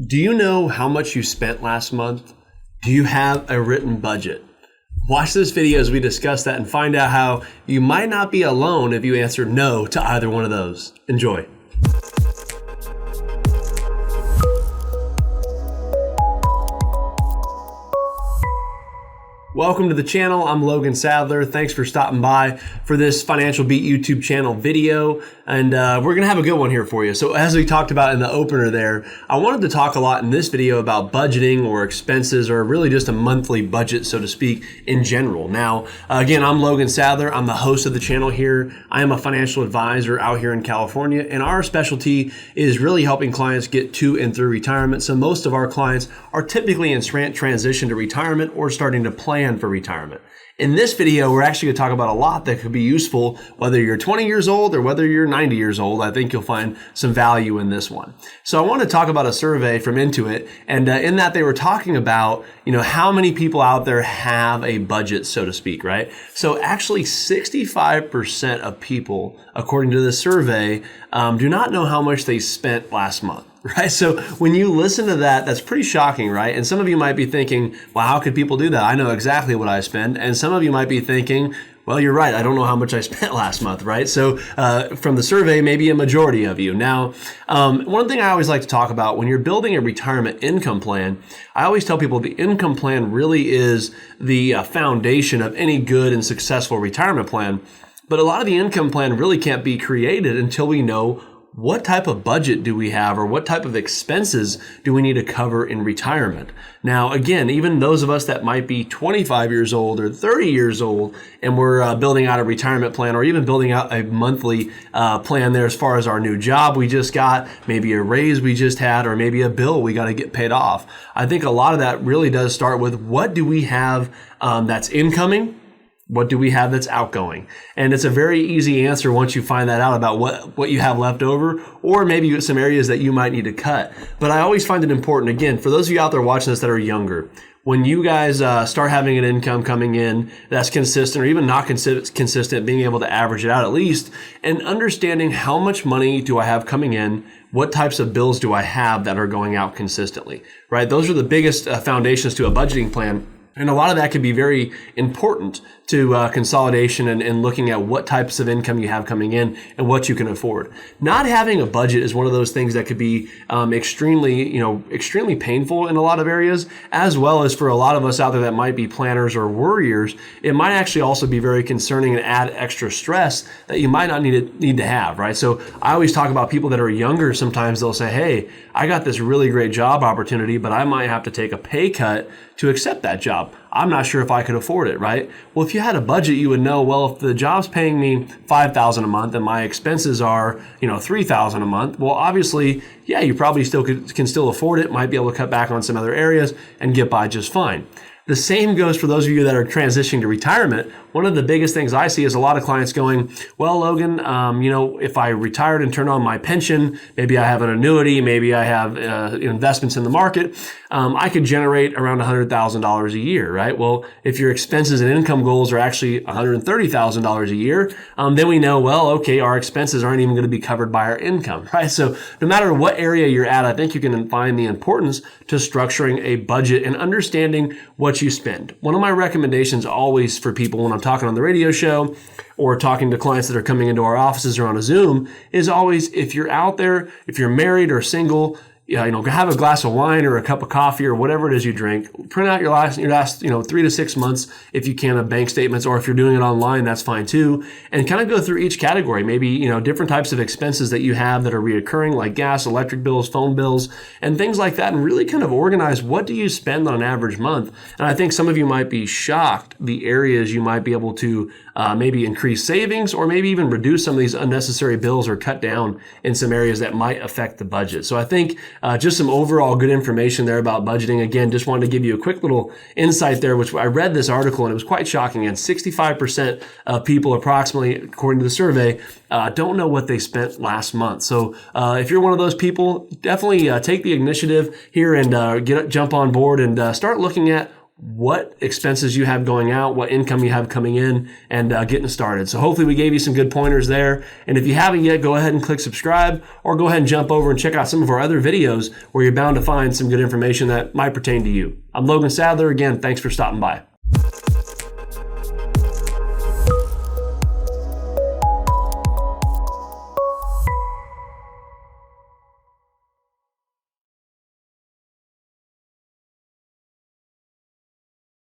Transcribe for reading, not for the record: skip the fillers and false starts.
Do you know how much you spent last month? Do you have a written budget? Watch this video as we discuss that and find out how you might not be alone if you answer no to either one of those. Enjoy. Welcome to the channel. I'm Logan Sadler. Thanks for stopping by for this Financial Beat YouTube channel video. And we're going to have a good one here for you. So as we talked about in the opener there, I wanted to talk a lot in this video about budgeting or expenses or really just a monthly budget, so to speak, in general. Now, again, I'm Logan Sadler. I'm the host of the channel here. I am a financial advisor out here in California, and our specialty is really helping clients get to and through retirement. So most of our clients are typically in transition to retirement or starting to plan for retirement. In this video, we're actually going to talk about a lot that could be useful, whether you're 20 years old or whether you're 90 years old. I think you'll find some value in this one. So I want to talk about a survey from Intuit, and in that they were talking about, how many people out there have a budget, so to speak, right? So actually 65% of people, according to the survey, do not know how much they spent last month. Right. So when you listen to that, that's pretty shocking, right? And some of you might be thinking, well, how could people do that? I know exactly what I spend. And some of you might be thinking, well, you're right. I don't know how much I spent last month, right? So from the survey, maybe a majority of you. Now, one thing I always like to talk about when you're building a retirement income plan, I always tell people the income plan really is the foundation of any good and successful retirement plan. But a lot of the income plan really can't be created until we know what type of budget do we have or what type of expenses do we need to cover in retirement? Now, again, even those of us that might be 25 years old or 30 years old and we're building out a retirement plan or even building out a monthly plan there as far as our new job we just got, maybe a raise we just had, or maybe a bill we got to get paid off. I think a lot of that really does start with what do we have that's incoming? What do we have that's outgoing? And it's a very easy answer once you find that out about what you have left over, or maybe some areas that you might need to cut. But I always find it important, again, for those of you out there watching this that are younger, when you guys start having an income coming in that's consistent or even not consistent, being able to average it out at least, and understanding how much money do I have coming in, what types of bills do I have that are going out consistently, right? Those are the biggest foundations to a budgeting plan. And a lot of that can be very important to consolidation and looking at what types of income you have coming in and what you can afford. Not having a budget is one of those things that could be extremely painful in a lot of areas, as well as for a lot of us out there that might be planners or worriers. It might actually also be very concerning and add extra stress that you might not need to have, right? So I always talk about people that are younger. Sometimes they'll say, hey, I got this really great job opportunity, but I might have to take a pay cut to accept that job. I'm not sure if I could afford it, right? Well, if you had a budget, you would know, well, if the job's paying me $5,000 a month and my expenses are, $3,000 a month, well, obviously, yeah, you probably still can still afford it, might be able to cut back on some other areas and get by just fine. The same goes for those of you that are transitioning to retirement. One of the biggest things I see is a lot of clients going, well, Logan, if I retired and turned on my pension, maybe I have an annuity, maybe I have investments in the market, I could generate around $100,000 a year, right? Well, if your expenses and income goals are actually $130,000 a year, then we know, well, okay, our expenses aren't even going to be covered by our income, right? So no matter what area you're at, I think you can find the importance to structuring a budget and understanding what you spend. One of my recommendations always for people when I'm talking on the radio show or talking to clients that are coming into our offices or on a Zoom is always, if you're out there, if you're married or single, have a glass of wine or a cup of coffee or whatever it is you drink. Print out your last 3 to 6 months if you can of bank statements, or if you're doing it online, that's fine too. And kind of go through each category, maybe different types of expenses that you have that are reoccurring, like gas, electric bills, phone bills, and things like that, and really kind of organize what do you spend on an average month. And I think some of you might be shocked the areas you might be able to maybe increase savings or maybe even reduce some of these unnecessary bills or cut down in some areas that might affect the budget. So I think just some overall good information there about budgeting. Again, just wanted to give you a quick little insight there, which I read this article and it was quite shocking. And 65% of people, approximately, according to the survey, don't know what they spent last month. So if you're one of those people, definitely take the initiative here and jump on board and start looking at what expenses you have going out, what income you have coming in, and getting started. So hopefully we gave you some good pointers there. And if you haven't yet, go ahead and click subscribe, or go ahead and jump over and check out some of our other videos where you're bound to find some good information that might pertain to you. I'm Logan Sadler. Again, thanks for stopping by.